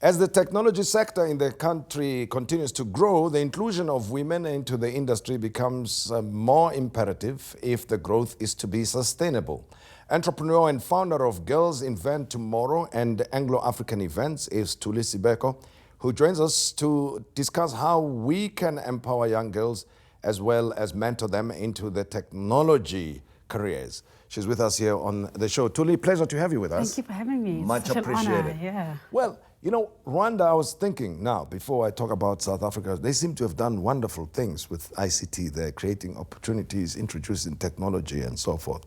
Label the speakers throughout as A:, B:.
A: As the technology sector in the country continues to grow, the inclusion of women into the industry becomes more imperative if the growth is to be sustainable. Entrepreneur and founder of Girls Invent Tomorrow and Anglo-African Events is Thuli Sibeko, who joins us to discuss how we can empower young girls as well as mentor them into the technology careers. She's with us here on the show. Thuli, pleasure to have you with us.
B: Thank you for having me.
A: Much
B: Such
A: appreciated.
B: An honor, yeah.
A: Well, you know, Rwanda, I was thinking now, before I talk about South Africa, they seem to have done wonderful things with ICT. They're creating opportunities, introducing technology and so forth.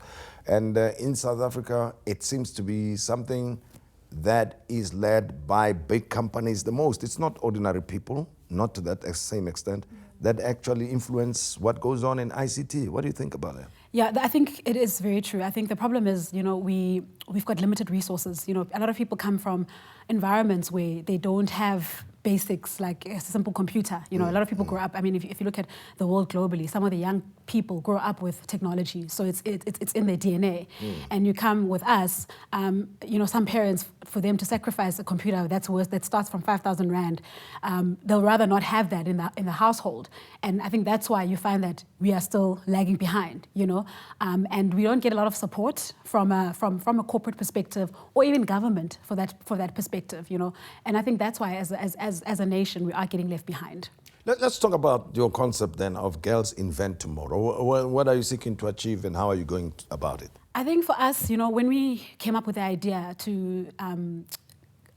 A: And in South Africa, it seems to be something that is led by big companies the most. It's not ordinary people, not to that same extent, that actually influence what goes on in ICT. What do you think about that?
B: Yeah, I think it is very true. I think the problem is, you know, we've got limited resources. You know, a lot of people come from environments where they don't have basics like a simple computer. You know, a lot of people grow up. I mean, if you look at the world globally, some of the young people grow up with technology, so it's in their DNA. And you come with us, you know, some parents, for them to sacrifice a computer that's worth, that starts from 5,000 Rand, they'll rather not have that in the household. And I think that's why you find that we are still lagging behind. You know, and we don't get a lot of support from a corporate perspective or even government for that perspective. You know, and I think that's why as a nation we are getting left behind.
A: Let's talk about your concept then of Girls Invent Tomorrow. What are you seeking to achieve and how are you going about it?
B: I think for us, you know, when we came up with the idea to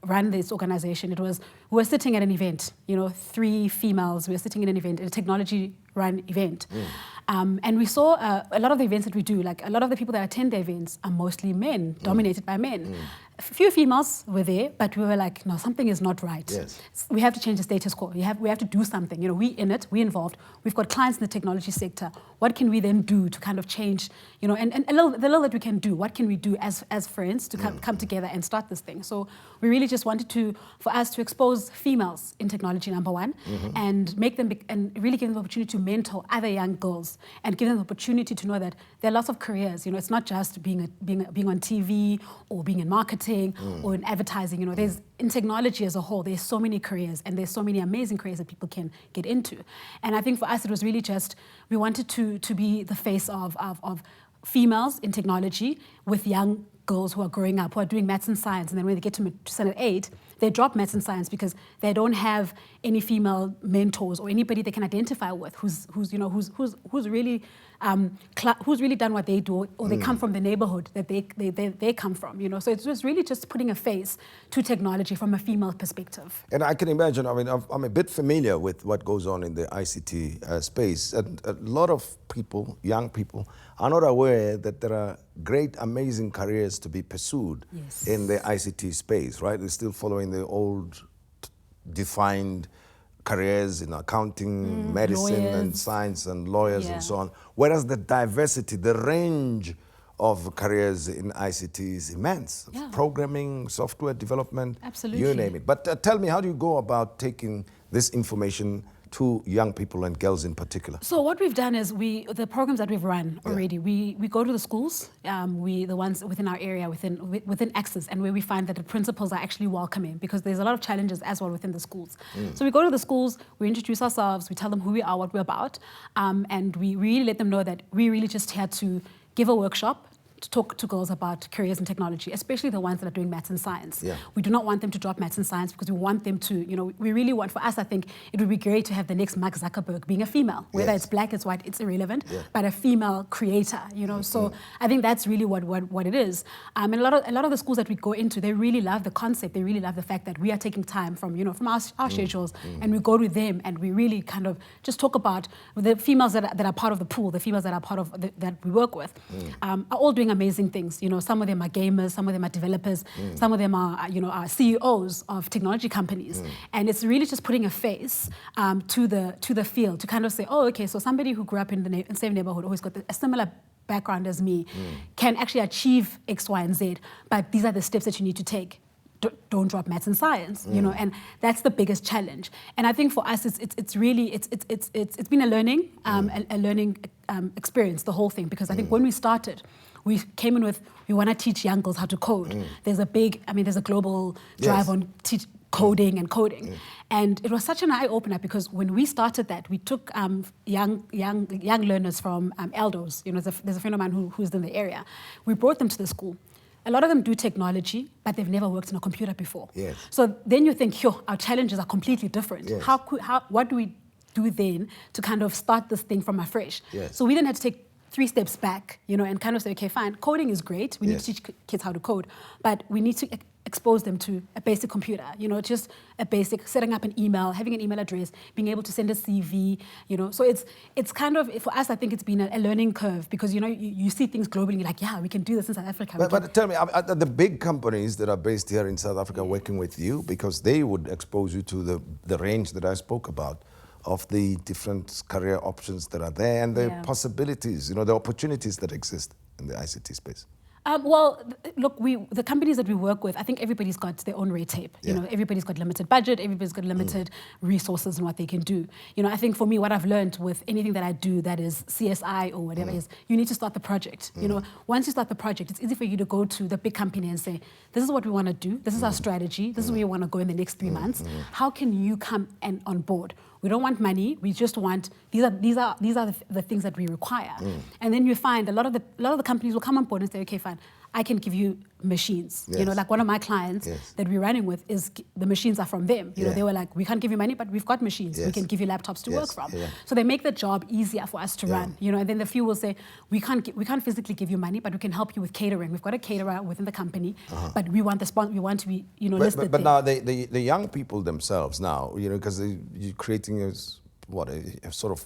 B: run this organization, it was, we were sitting at an event, you know, 3 females, we were sitting in an event, a technology run event. And we saw a lot of the events that we do, like a lot of the people that attend the events are mostly men, dominated by men. A few females were there, but we were like, no, something is not right.
A: Yes.
B: We have to change the status quo. We have to do something. You know, we in it, we involved. We've got clients in the technology sector. What can we then do to kind of change, you know, and the little that we can do, what can we do as friends to come together and start this thing? So we really just wanted for us to expose females in technology, number one, and make them, and really give them the opportunity to mentor other young girls and give them the opportunity to know that there are lots of careers. You know, it's not just being on TV or being in marketing or in advertising. You know, there's in technology as a whole, there's so many careers and there's so many amazing careers that people can get into. And I think for us, it was really just, we wanted to be the face of females in technology with young girls who are growing up, who are doing maths and science, and then when they get to standard 8, they drop maths and science because they don't have any female mentors or anybody they can identify with who's really done what they do, or they come from the neighborhood that they come from. You know, so it was really just putting a face to technology from a female perspective.
A: And I can imagine, I mean, I'm a bit familiar with what goes on in the ICT space. And a lot of people, young people, are not aware that there are great, amazing careers to be pursued in the ICT space, right? They're still following the old defined careers in accounting, medicine,
B: lawyers,
A: and science, and lawyers and so on. Whereas the diversity, the range of careers in ICT is immense. Programming, software development,
B: absolutely,
A: you name it. But tell me, how do you go about taking this information to young people and girls in particular? So
B: what we've done is the programs that we've run already, we go to the schools, the ones within our area, within Access, and where we find that the principals are actually welcoming, because there's a lot of challenges as well within the schools. So we go to the schools, we introduce ourselves, we tell them who we are, what we're about, and we really let them know that we really just here to give a workshop to talk to girls about careers in technology, especially the ones that are doing maths and science. We do not want them to drop maths and science because we want them to, you know, we really want, for us, I think it would be great to have the next Mark Zuckerberg being a female. Whether it's black, it's white, it's irrelevant, but a female creator, you know. So I think that's really what it is. And a lot of the schools that we go into, they really love the concept. They really love the fact that we are taking time from, you know, from our schedules, and we go to them and we really kind of just talk about the females that are part of the pool, the females that are part of that we work with, are all doing amazing things. You know, some of them are gamers, some of them are developers, some of them are, you know, are CEOs of technology companies. And it's really just putting a face to the field to kind of say, oh, okay, so somebody who grew up in the same neighborhood, or who's got a similar background as me, can actually achieve X, Y, and Z, but these are the steps that you need to take. Don't drop maths and science, you know, and that's the biggest challenge. And I think for us, it's really been a learning experience, the whole thing, because I think when we started, we came in with, we want to teach young girls how to code. There's a global drive on coding and coding. And it was such an eye-opener because when we started that, we took young learners from Eldos. There's a friend of mine who's in the area. We brought them to the school. A lot of them do technology, but they've never worked in a computer before.
A: Yes.
B: So then you think, our challenges are completely different.
A: Yes.
B: What do we do then to kind of start this thing from afresh?
A: Yes.
B: So we then had to take 3 steps back, and kind of say, okay, fine, coding is great. We need to teach kids how to code, but we need to expose them to a basic computer, just a basic setting up an email, having an email address, being able to send a CV, So it's kind of, for us, I think it's been a learning curve because, you see things globally, you're like, yeah, we can do this in South Africa.
A: But tell me, are the big companies that are based here in South Africa working with you because they would expose you to the range that I spoke about of the different career options that are there and the possibilities, the opportunities that exist in the ICT space?
B: Well, look, the companies that we work with, I think everybody's got their own red tape. Everybody's got limited budget, everybody's got limited resources and what they can do. I think for me, what I've learned with anything that I do that is CSI or whatever is, you need to start the project. Once you start the project, it's easy for you to go to the big company and say, this is what we want to do, this is our strategy, this is where we want to go in the next 3 months. How can you come and on board? We don't want money. We just want these are the things that we require. And then you find a lot of the companies will come on board and say, okay, fine, I can give you machines. Like one of my clients that we're running with is the machines are from them. They were like, we can't give you money, but we've got machines. We can give you laptops to work from. So they make the job easier for us to run. And then the few will say, we can't physically give you money, but we can help you with catering. We've got a caterer within the company, but we want we want to be listed.
A: But now the young people themselves now, because you're creating a sort of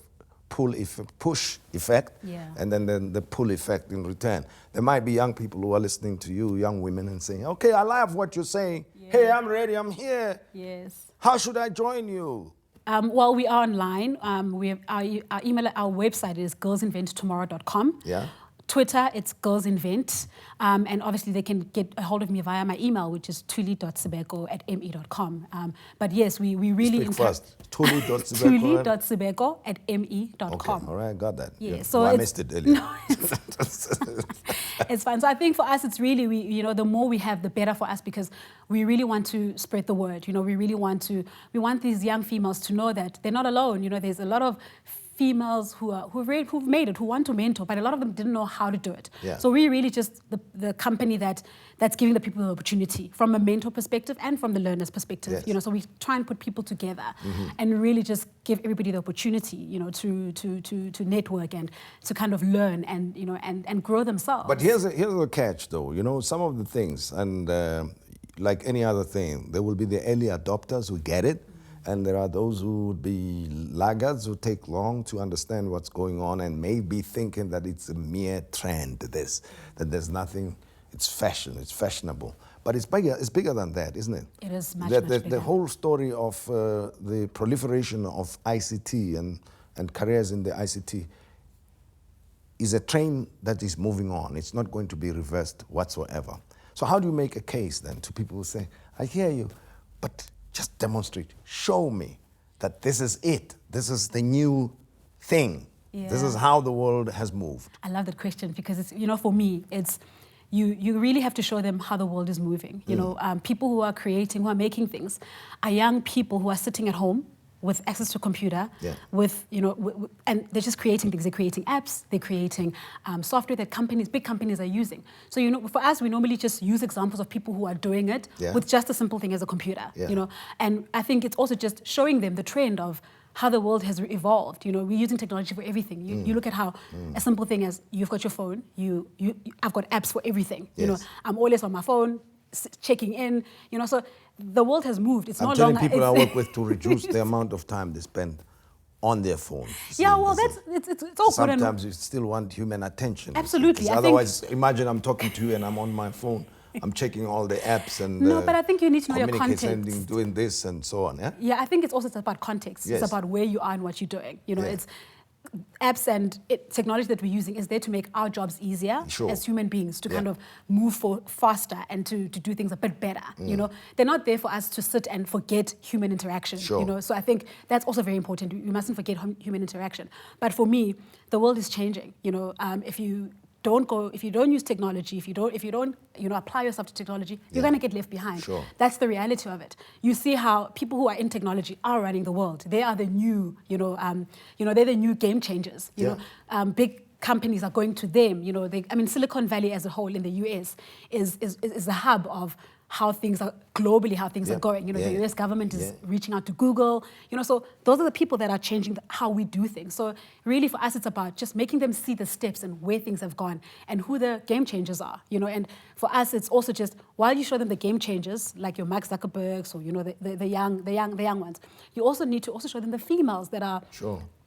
A: push effect, and then the pull effect in return. There might be young people who are listening to you, young women, and saying, okay, I love what you're saying. Hey, I'm ready, I'm here.
B: Yes.
A: How should I join you?
B: Well, we are online. We have our email, our website is girlsinventtomorrow.com.
A: Yeah.
B: Twitter, it's Girls Invent. And obviously they can get a hold of me via my email, which is thuli.sibeko@me.com. But yes, we really...
A: Speak fast. Thuli.sibeko.
B: Thuli.sibeko@me.com.
A: Okay, all right, got that.
B: Yeah, so
A: I missed it earlier.
B: No, it's fine. So I think for us, it's really, the more we have, the better for us because we really want to spread the word. We want these young females to know that they're not alone. There's a lot of females who've made it, who want to mentor, but a lot of them didn't know how to do it.
A: Yeah.
B: So we're really just the company that's giving the people the opportunity from a mentor perspective and from the learner's perspective.
A: Yes.
B: So we try and put people together and really just give everybody the opportunity, to network and to kind of learn and and grow themselves.
A: But here's a catch, though. Some of the things, and like any other thing, there will be the early adopters who get it. And there are those who would be laggards who take long to understand what's going on and may be thinking that it's a mere trend, that there's nothing, it's fashion, it's fashionable. But it's bigger than that, isn't it?
B: It is much bigger.
A: The whole story of the proliferation of ICT and careers in the ICT is a train that is moving on. It's not going to be reversed whatsoever. So how do you make a case then to people who say, I hear you, but just demonstrate, show me that this is it. This is the new thing. Yeah. This is how the world has moved.
B: I love that question because it's, for me, it's, you really have to show them how the world is moving. People who are creating, who are making things are young people who are sitting at home with access to a computer, and they're just creating things. They're creating apps, they're creating software that big companies are using. So, for us, we normally just use examples of people who are doing it with just a simple thing as a computer, And I think it's also just showing them the trend of how the world has evolved. We're using technology for everything. You look at how a simple thing as you've got your phone, I've got apps for everything. I'm always on my phone, checking in, so the world has moved. It's not longer...
A: I'm telling people I work with to reduce the amount of time they spend on their phones.
B: Yeah, well, it's all good.
A: Sometimes you still want human attention.
B: Absolutely.
A: Otherwise, imagine I'm talking to you and I'm on my phone. I'm checking all the apps and
B: no, but I think you need to know your context.
A: Doing this and so on.
B: Yeah, I think it's also about context. Yes. It's about where you are and what you're doing. It's apps and technology that we're using is there to make our jobs easier as human beings, to kind of move faster and to do things a bit better. They're not there for us to sit and forget human interaction. So I think that's also very important. We mustn't forget human interaction. But for me, the world is changing. If you if you don't use technology, if you don't apply yourself to technology, you're going to get left behind.
A: Sure.
B: That's the reality of it. You see how people who are in technology are running the world. They are the new, they're the new game changers. You know, big companies are going to them. Silicon Valley as a whole in the US is the hub of how things are globally, how things are going. The US government is reaching out to Google. So those are the people that are changing how we do things. So really for us, it's about just making them see the steps and where things have gone and who the game changers are. And for us, it's also just while you show them the game changers, like your Mark Zuckerbergs or the young ones, you also need to also show them the females that are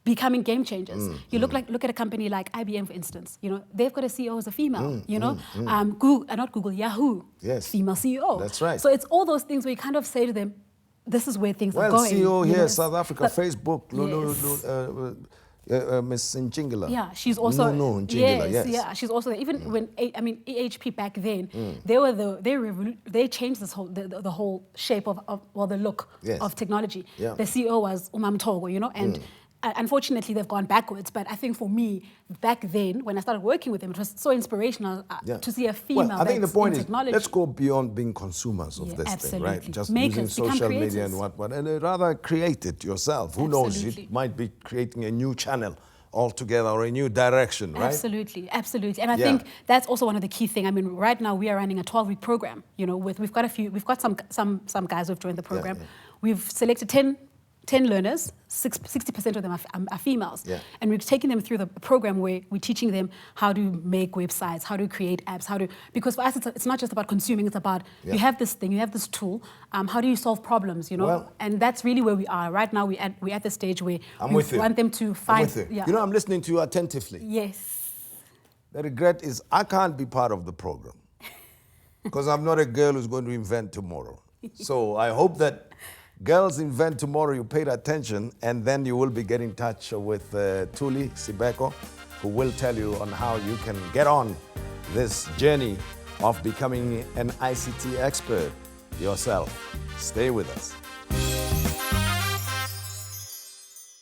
B: becoming game changers. Look at a company like IBM, for instance. They've got a CEO who's a female. Yahoo.
A: Yes.
B: Female CEO.
A: That's right.
B: So it's all those things where you kind of say to them, this is where things are going.
A: CEO here, South Africa, Facebook, Miss Njingila.
B: Yeah, she's also.
A: Njingila, yes.
B: Yeah, she's also even when EHP back then, they changed this whole the whole shape of the look of technology.
A: Yeah.
B: The CEO was Umam Togo, and. Unfortunately, they've gone backwards. But I think for me, back then, when I started working with them, it was so inspirational to see a female.
A: Well, I think the point is,
B: technology.
A: let's go beyond being consumers of this thing, right? Just using social media and what, and rather create it yourself. Who knows? You might be creating a new channel altogether or a new direction, right?
B: Absolutely. And I think that's also one of the key things. Right now we are running a 12-week program. We've got some guys who've joined the program. We've selected 10 learners, 60% of them are females. Yeah. And we're taking them through the program where we're teaching them how to make websites, how to create apps, because for us it's not just about consuming, it's about you have this thing, you have this tool, how do you solve problems, and that's really where we are. Right now we're at the stage where we want them to find...
A: I'm listening to you attentively.
B: Yes.
A: The regret is I can't be part of the program because I'm not a girl who's going to invent tomorrow. So I hope that Girls Invent Tomorrow, you paid attention, and then you will be getting in touch with Thuli Sibeko, who will tell you on how you can get on this journey of becoming an ICT expert yourself. Stay with us.